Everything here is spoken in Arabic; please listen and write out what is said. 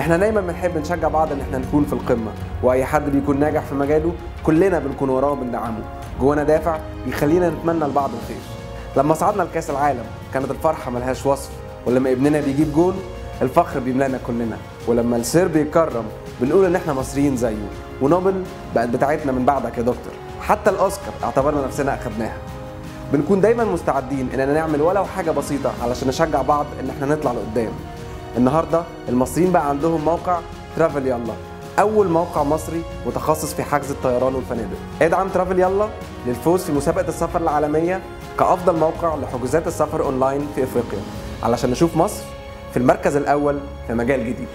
احنا دايما بنحب نشجع بعض ان احنا نكون في القمه، واي حد بيكون ناجح في مجاله كلنا بنكون وراه وبندعمه. جوانا دافع بيخلينا نتمنى لبعض الخير. لما صعدنا لكاس العالم كانت الفرحه ملهاش وصف، ولما ابننا بيجيب جول الفخر بيملانا كلنا، ولما السير بيتكرم بنقول ان احنا مصريين زيه. ونوبل بقت بتاعتنا من بعدك يا دكتور، حتى الاوسكار اعتبرنا نفسنا اخدناها. بنكون دايما مستعدين اننا نعمل ولو حاجه بسيطه علشان نشجع بعض ان احنا نطلع لقدام. النهارده المصريين بقى عندهم موقع ترافل يلا، اول موقع مصري متخصص في حجز الطيران والفنادق. ادعم ترافل يلا للفوز في مسابقه السفر العالميه كافضل موقع لحجوزات السفر اونلاين في افريقيا، علشان نشوف مصر في المركز الاول في مجال جديد.